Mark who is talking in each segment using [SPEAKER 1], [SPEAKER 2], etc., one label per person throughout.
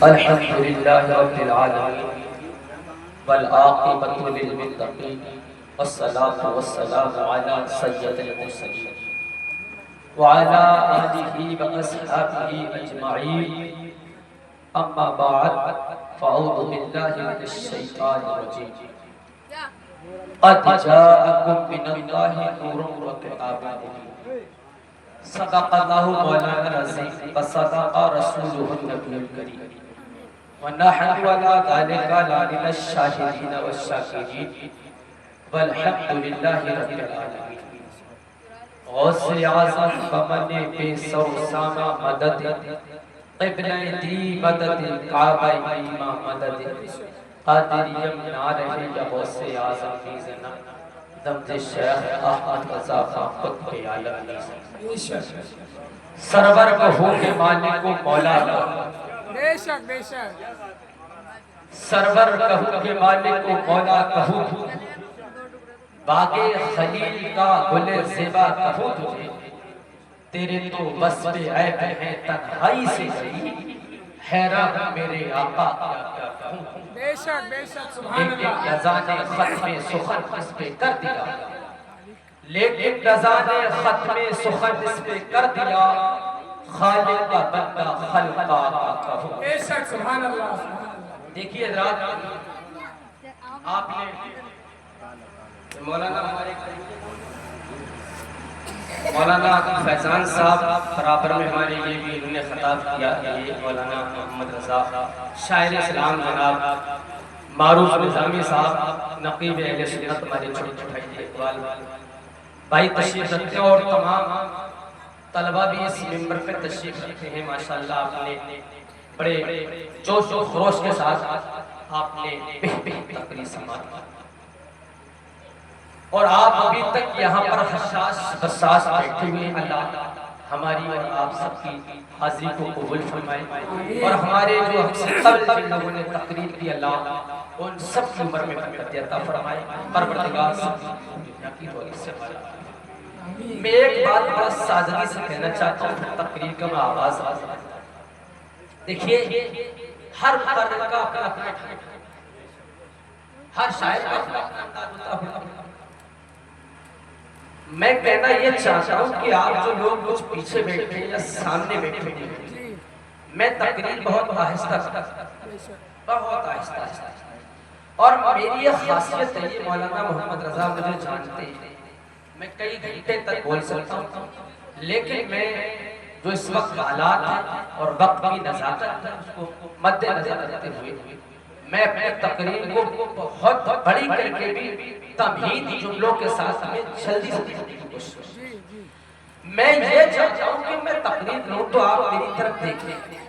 [SPEAKER 1] الحمد لله رب العالمين والعاقبة للمتقين والصلاة والسلام على سيد المرسلين وعلى آله وأصحابه أجمعين أما بعد فأعوذ بالله من الشيطان الرجيم قد جاءكم من الله نور وكتاب مبين صدق الله مولانا العظيم وصدق رسوله النبي الكريم ونحن على ذلك لمن الشاهدين والشاكرين والحمد لله رب العالمين غوث اعظم بمن بے سو سامہ مدد قبلہ دی مدد کعبہ ایمہ مدد قادریم نہ رہے یا غوث اعظم کی زنہ دمد شیخ احمد رضا خان قطب عالم سرور کہو کے مالک و مولا
[SPEAKER 2] بے شک بے شک
[SPEAKER 1] سرور کہو کے مالک و مولا کہو باغ خلیل کا گل زیبا کہو تجھے تیرے تو بس پہ عیب ہے تنہائی سے گئی حیران میرے آقا کیا کہوں
[SPEAKER 2] بے شک سبحان
[SPEAKER 1] لیکن
[SPEAKER 2] اللہ
[SPEAKER 1] رضا نے ختم سخن اس پہ کر دیا لیکن رضا نے ختم سخن اس پہ کر دیا خالق کا بندہ خلقہ کا کہو
[SPEAKER 2] بے شک سبحان اللہ
[SPEAKER 1] دیکھیے حضرات آپ نے مولانا ہمارے مولانا فیضان صاحب برابر میں ہمارے لیے بھی انہوں نے خطاب کیا یہ مولانا محمد رضا شاعر اسلام جناب معروف نظامی صاحب نقیب اہل سنت ہمارے چھوٹے بھائی اقبال بھائی تشریف رکھتے ہیں اور تمام طلبہ بھی اس ممبر پہ تشریف رکھتے ہیں ماشاءاللہ آپ نے بڑے جوش و خروش کے ساتھ آپ نے تقریر سماعت اور آپ ابھی تک یہاں پر حساس بیٹھے ہوئے اللہ ہماری اور آپ سب کی حاضری کو قبول فرمائے اور ہمارے جو ہم سے قبل جن لوگوں نے تقریر کی اللہ ان سب کی عمر میں برکت عطا فرمائے پروردگار سب دنیا کی دولت سے بھلا میں ایک بات بس سادگی سے کہنا چاہتا ہوں تقریر کا میں آواز دیکھیے ہر فرد کا اپنا اپنا ہر شاعر کا اپنا اپنا ہوتا ہے میں کہنا یہ چاہتا ہوں کہ آپ جو لوگ کچھ پیچھے بیٹھے ہیں یا سامنے بیٹھے ہیں میں تقریر بہت آہستہ اور میری یہ خاصیت ہے یہ مولانا محمد رضا مجھے جانتے ہیں میں کئی گھنٹے تک بول سکتا ہوں لیکن میں جو اس وقت حالات ہیں اور وقت کی نزاکت ہے اس کو مد نظر رکھتے ہوئے میں اپنے تقریر کو بہت بڑی کر کے بھی تمہیدی جملوں کے ساتھ میں جلدی سے دیکھنے کی کوشش میں یہ چاہتا ہوں کہ میں تقریر کروں تو آپ میری طرف دیکھیں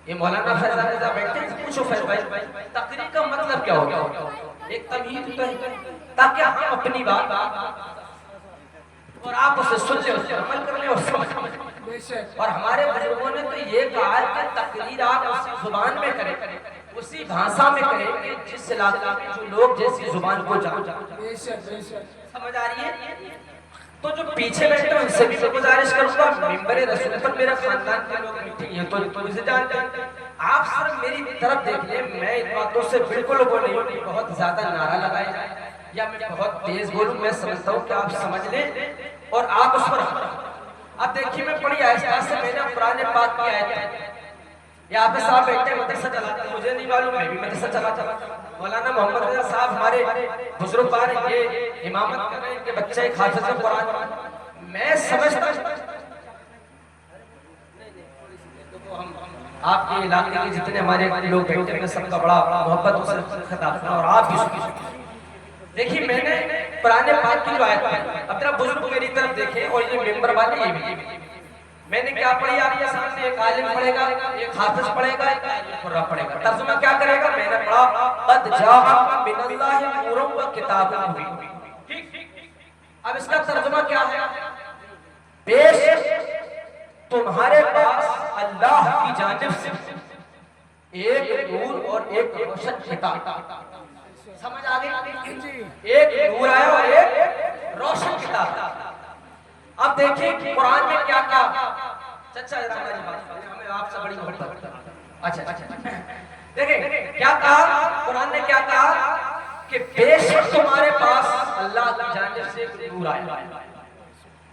[SPEAKER 1] یہ مولانا فیضان رضا بیٹھے ہیں پوچھو فیض بھائی تقریر کا مطلب کیا ہوگا ایک تمہید ہوتا ہے تاکہ ہم اپنی بات اور آپ اسے سن لیں اسے عمل کر لیں اور سمجھ اور ہمارے بزرگوں نے تو یہ کہا ہے کہ تقریر آپ اسی زبان میں کریں اسی بھاشا میں کریں کہ جس علاقہ میں جو لوگ جیسی زبان کو جانتے سمجھ آ رہی ہے تو جو پیچھے بیٹھے ان سے بھی میں گزارش کروں گا ممبر رسول پر میرا خاندان کے لوگ بیٹھے ہیں تو مجھے جانتے ہیں آپ صرف میری طرف دیکھ لیں میں ان باتوں سے بالکل وہ نہیں ہوں کہ بہت زیادہ نعرہ لگائے جائے یا میں بہت تیز بولوں میں سمجھتا ہوں کہ آپ سمجھ لیں اور آپ اس پر اب دیکھیے میں بڑی آہستہ سے میں نے قرآن پاک کی آیت ہے یہاں پہ صاحب بیٹھے مدرسہ چلاتے ہیں مجھے نہیں معلوم میں بھی مدرسہ چلاتا مولانا محمد رضا صاحب ہمارے بزرگ بار یہ امامت کر رہے ہیں کہ بچہ ایک حافظ قرآن میں سمجھتا آپ کے علاقے کے جتنے ہمارے لوگ بیٹھے ہیں سب کا بڑا محبت سے خطاب سنا اور آپ بھی سنیں دیکھیے میں نے قرآن پاک کی جو آیت ہے اب ترہ بزرگ میری طرف دیکھیں اور یہ ممبر والے یہ بھی میں نے کیا پڑھی آپ کے سامنے ایک عالم پڑھے گا ایک حافظ پڑھے گا ایک قرآن پڑھے گا ترجمہ کیا کرے گا میں نے پڑھا قد جاءکم من اللہ نور و کتاب مبین اب اس کا ترجمہ کیا ہے بے شک تمہارے پاس اللہ کی جانب سے ایک نور اور ایک روشن کتاب سمجھ آگئی ایک نور آیا اور ایک روشن کتاب اب دیکھیں قرآن میں کیا کہا چچا ہمیں آپ سے بڑی محبت اچھا دیکھیں کیا کہا قرآن نے، کیا کہا کہ بے شک تمہارے پاس اللہ کی جانب سے نور آیا۔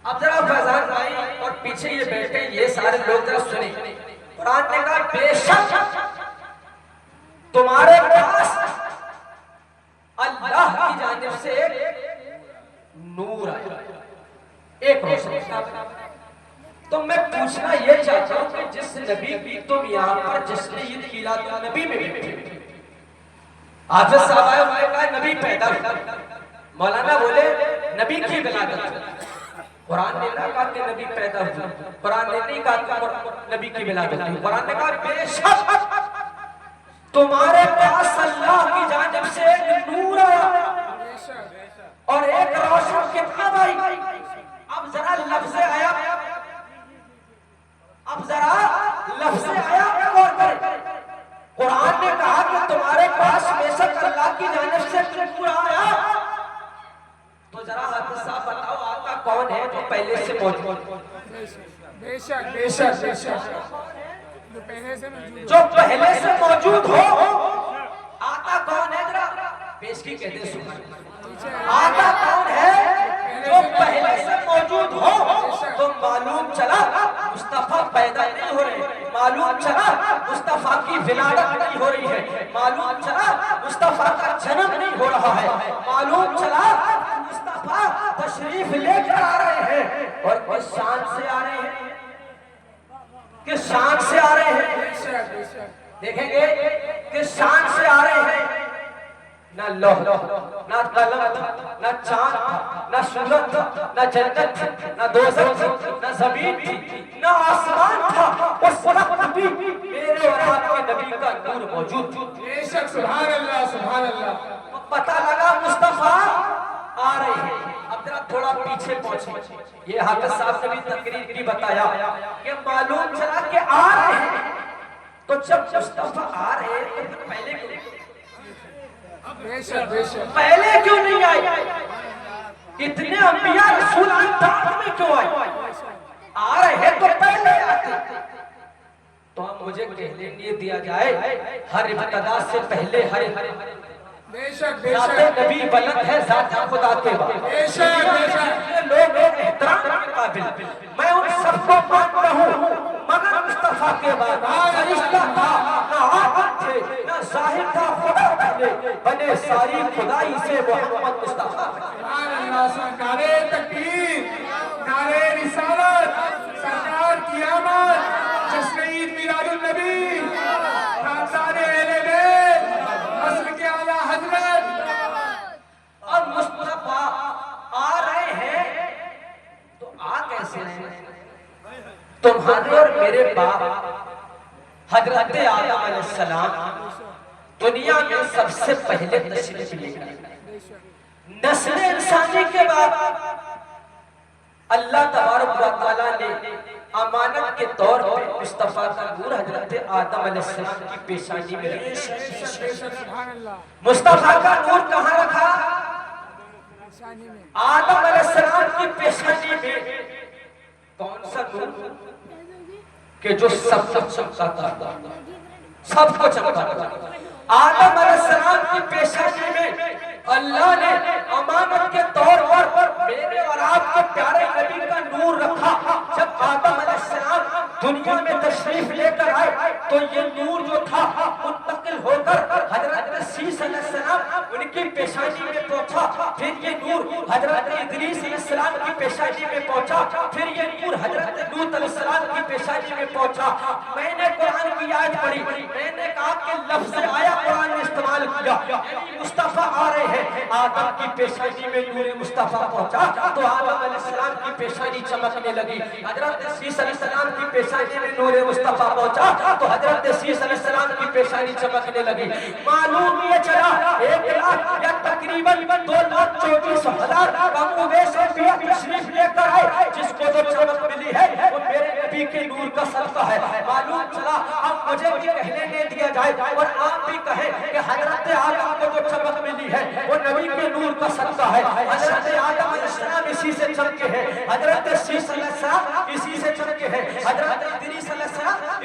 [SPEAKER 1] اب ذرا فیضان بھائی اور پیچھے یہ بیٹھے یہ سارے لوگ ذرا سنیں، قرآن نے کہا بے شک تمہارے پاس اللہ کی جانب سے نور آیا، ایک روشنی۔ تو میں پوچھنا یہ چاہتا ہوں کہ جس نبی کی تم یہاں پر جس نے عید میلاد النبی میں بیٹھے، حافظ صاحب آئے انہوں نے کہا نبی پیدا ہوا، مولانا بولے نبی کی ولادت، قرآن نے نہ کہا کہ نبی پیدا ہوا، قرآن نے نہیں کہا کہ نبی کی ولادت ہوئی، قرآن نے کہا بے شک تمہارے پاس اللہ کی جانب سے ایک نور آیا اور ایک روشن کتاب آئی۔ اب ذرا لفظ آیا، اب ذرا لفظ آیا پہ غور کریں۔ قرآن نے کہا کہ تمہارے پاس بے شک اللہ کی جانب سے نور آیا، تو ذرا حافظ صاحب بتاؤ آقا کون ہے جو پہلے سے موجود؟
[SPEAKER 2] بے شک بے شک بے شک جو پہلے سے موجود
[SPEAKER 1] جو پہلے سے موجود ہو، آقا کون ہے؟ ذرا پیشکی کہتے سنیں، آقا کون ہے جو پہلے سے موجود ہو؟ تو معلوم چلا مصطفیٰ پیدا نہیں ہو رہے، معلوم چلا مصطفیٰ کی ولادت نہیں ہو رہی ہے، معلوم چلا مصطفیٰ کا جنم نہیں ہو رہا ہے، معلوم چلا مصطفیٰ تشریف لے کر آ رہے ہیں، اور کس شان سے آ رہے ہیں، کس شان سے آ رہے ہیں؟ دیکھیں گے کس شان سے آ رہے ہیں۔ نہ لوح نہ قلم تھا، نہ چاند تھا، نہ سورج تھا، نہ جنت تھی، نہ دوزخ تھی، نہ زمین تھی، نہ آسمان تھا، اس وقت بھی میرے اور آپ کے نبی کا نور موجود تھا۔
[SPEAKER 2] بے شک سبحان اللہ سبحان اللہ۔
[SPEAKER 1] پتہ لگا مصطفیٰ آ رہے ہیں۔ اب ذرا تھوڑا پیچھے پہنچے، یہ حافظ صاحب نے بھی تقریر کی بتایا کہ معلوم چلا کہ آ رہے ہیں، تو جب مصطفیٰ آ رہے ہیں تو پہلے کیوں
[SPEAKER 2] بے شک بے شک
[SPEAKER 1] پہلے کیوں نہیں آئے؟ اتنے انبیاء رسول کی بعد میں کیوں آئے؟ آ رہے ہیں تو پہلے آتے۔ تو اب مجھے کہنے لیے دیا جائے ہر ابتدا سے پہلے ہر
[SPEAKER 2] بے شک بے
[SPEAKER 1] ذات
[SPEAKER 2] شک
[SPEAKER 1] نبی بلند ہے ذات خدا کے بعد،
[SPEAKER 2] بے شک بے شک
[SPEAKER 1] یہ لوگ احترام کے قابل، میں ان سب کو مانتا ہوں، مگر مصطفیٰ کے بعد فرشتہ تھا، نہ عابد تھے، نہ ظاہر تھا خدا پہلے، بنے ساری خدائی سے محمد مصطفیٰ۔
[SPEAKER 2] سبحان اللہ سبحان نعرے تکبیر، نعرے رسالت، سرکار کی آمد، جشن عید میلاد النبی، خاندان اہل بیت، نسل کے اعلیٰ حضرت۔
[SPEAKER 1] اور مصطفیٰ آ رہے ہیں تو آ کیسے ہیں؟ تمہارے اور میرے باپ حضرت آدم علیہ السلام دنیا میں سب سے پہلے تشریف لے گئے، نسل انسانی کے بعد اللہ تبارک و تعالیٰ نے امانت کے طور پر مصطفیٰ کا نور حضرت آدم علیہ السلام کی پیشانی میں رکھا۔
[SPEAKER 2] بے شک سبحان اللہ۔
[SPEAKER 1] مصطفیٰ کا نور کہاں رکھا؟
[SPEAKER 2] نشانی میں
[SPEAKER 1] آدم علیہ السلام کی پیشانی میں۔ کون سا نور؟ کہ جو سب کو چمکاتا تھا، سب کو چمکاتا تھا۔ آدم علیہ السلام کی پیشانی میں اللہ نے امانت کے طور پر میرے اور آپ کے پیارے نبی کا نور رکھا۔ جب آدم علیہ السلام دنیا میں تشریف لے کر آئے تو یہ نور جو تھا منتقل ہو کر حضرت سیس علیہ السلام ان کی پیشانی میں پہنچا، پھر یہ نور حضرت ادریس علیہ السلام کی پیشانی میں پہنچا، پھر یہ نور حضرت لوط علیہ السلام کی پیشانی میں پہنچا۔ میں نے قرآن کی آیت پڑھی، میں نے کہا کہ لفظ آیا قرآن نے استعمال کیا، یعنی مصطفیٰ آ رہے ہیں، آدم کی پیشانی میں نور مصطفیٰ پہنچا تو آدم علیہ السلام کی پیشانی چمکنے لگی، حضرت سیس علیہ السلام کی پیشانی میں نور مصطفیٰ پہنچا تو حضرت سیس علیہ السلام کی پیشانی چمکنے لگی۔ معلوم یہ چلا 1,00,000 یا تقریباً 2,34,000 کم و بیش انبیاء تشریف لے کر آئے، جس کو جو چمک ملی ہے وہ میرے نبی کے نور کا صدقہ ہے۔ معلوم چلا اب مجھے بھی کہنے لے دیا جائے اور آپ بھی کہیں کہ حضرت آدم کو جو چمک ملی ہے وہ نبی کے نور کا صدقہ ہے۔ حضرت آدم علیہ السلام اسی سے چمکے ہیں، حضرت سیس علیہ السلام اسی سے چمکے ہیں، حضرت ادریس علیہ السلام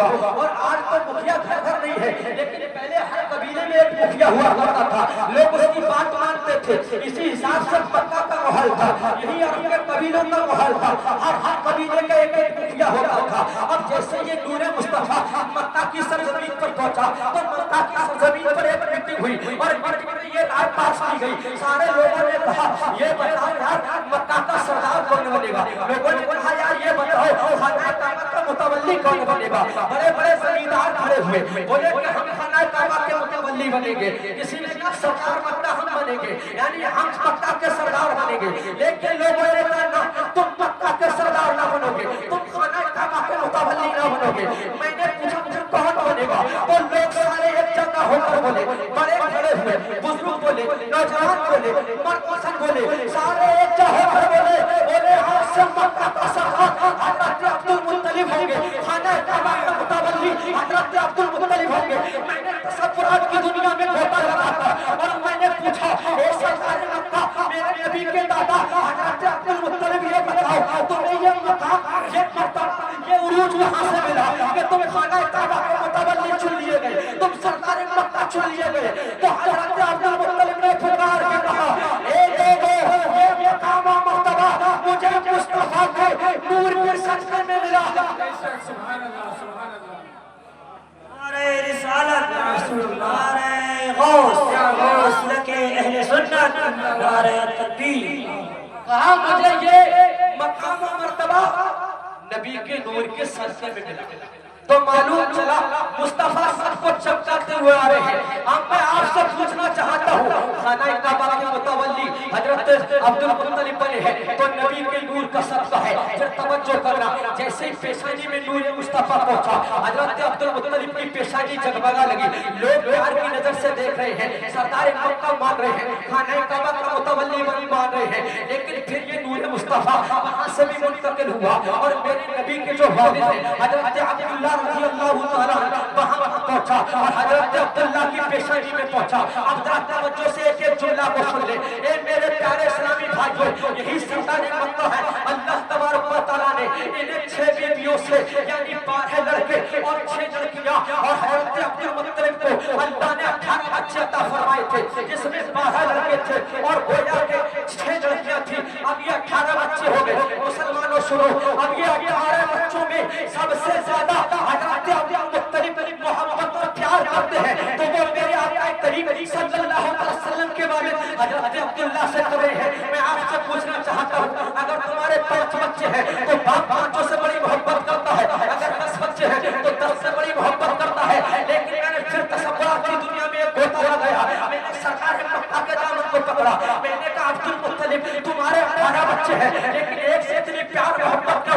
[SPEAKER 1] ہوگا. اور آج تو مکھیا گھر گھر نہیں ہے، لیکن پہلے ہر قبیلے میں ایک مکھیا ہوا کرتا تھا، لوگ اس کی بات مانتے تھے. اسی حساب سے مکہ کا ماحول تھا، یہی عرب کے قبیلوں کا ماحول تھا، ہر قبیلے کا ایک ایک مکھیا ہوتا تھا. اب جیسے یہ نور مصطفیٰ مکہ کی سرزمین پر پہنچا تو مکہ کی سرزمین پر ایک میٹنگ ہوئی اور میٹنگ میں یہ رائے پاس کی گئی. سارے لوگوں نے کہا یہ بتاؤ یار مکہ کا سردار کون بنے گا. لوگوں نے کہا یار یہ بتاؤ خانہ کعبہ کا متولی کون بنے گا. بڑے بڑے زمیندار کھڑے ہوئے بولے کہ ہم خانہ کعبہ کے متولی بنیں گے. کسی نے کہا سردار مکہ ہم بنیں گے، یعنی ہم مکہ کے سردار بنیں گے. لیکن لوگوں نے کہا نہ تم مکہ کے سردار نہ بنو گے، تم خانہ کعبہ کے متولی نہ بنو گے. میں نے پوچھا مجھے کون بنے گا؟ تو لوگ سارے ایک جگہ ہو کر بولے، بڑے کھڑے ہوئے، بزرگ بولے، نوجوان بولے، مرد پسند بولے، سارے ایک جگہ ہو کر بولے آج سے مکہ کا سردار حضرت عبد المطلب ہوں گے، خانہ کعبہ کا متولی حضرت عبد المطلب ہوں گے. میں نے تصورات کی دنیا میں گھوٹا لگا تھا اور میں نے پوچھا اے سردار مکہ میرے نبی کے دادا حضرت عبد المطلب یہ بتاؤ تمہیں یہ مقام یہ مرتبہ یہ عروج وہاں سے ملا کہ تم خانہ کعبہ کے متولی چن لیے گئے، تم سردار مکہ چن لیے گئے. تو حضرت عبد المطلب نے پکار کے کہا اے لوگو یہ مقام و مرتبہ مجھے مصطفیٰ کے نور کے صدقے میں ملا.
[SPEAKER 2] سبحان اللہ سبحان اللہ.
[SPEAKER 3] نعرہ رسالت، نعرہ غوث، مسلک اہل سنت، نعرہ تکبیر.
[SPEAKER 1] کہا مجھے یہ مقام و مرتبہ نبی کے نور کے صدقے میں ملا. تو معلوم چلا مصطفیٰ سب کو چمکاتے ہوئے آ رہے ہیں. اب میں آپ سے پوچھنا چاہتا ہوں خانہ کعبہ کے متولی حضرت عبد المطلب بنے ہیں تو نبی کے نور کا صدقہ ہے. پھر توجہ کرنا، جیسے ہی پیشانی میں نور مصطفیٰ پہنچا حضرت عبد المطلب کی پیشانی جگمگا لگی. لوگ پیار کی نظر سے دیکھ رہے ہیں، سردار مکہ مان رہے ہیں، خانہ کعبہ کا متولی بنی مان رہے ہیں. لیکن پھر یہ نور مصطفیٰ وہاں سے بھی منتقل ہوا اور میرے نبی کے جو والد ہیں حضرت عبداللہ رضی اللہ تعالیٰ وہاں پہنچا اور حضرت عبداللہ کی پیشانی میں پہنچا. اب ذرا توجہ سے ایک ایک جملہ کو سن لے. اے میرے پیارے اسلامی بھائیوں، یہی سردار مکہ ہے. اللہ تبارک و تعالیٰ نے انہیں 6 بیویوں سے یعنی 12 لڑکے اور 6 لڑکیاں اور حضرت عبد المطلب کو اللہ نے 18 بچے عطا فرمائے تھے، جس میں 12 لڑکے تھے اور گویا کے 6 لڑکیاں تھیں. اب یہ 18 بچے ہو گئے. مسلمانوں سنو، اب یہ 18 بچوں میں سب سے زیادہ حضرت عبد المطلب محبت اور پیار کرتے ہیں تو وہ میرے آقا کریم صلی اللہ علیہ وسلم کے والد حضرت عبداللہ سے کر رہے ہیں. میں آپ سے پوچھنا چاہتا ہوں اگر تمہارے 5 بچے ہیں تو باپ 5 سے بڑی محبت کرتا ہے، اگر 10 بچے ہیں تو 10 سے بڑی محبت کرتا ہے. لیکن میں نے پھر تصورات کی دنیا میں ایک گوتا لگایا، میں نے سرکار مکہ کے دامن کو پکڑا. میں نے کہا عبد المطلب تمہارے 18 بچے ہیں لیکن ایک سے اتنی پیار محبت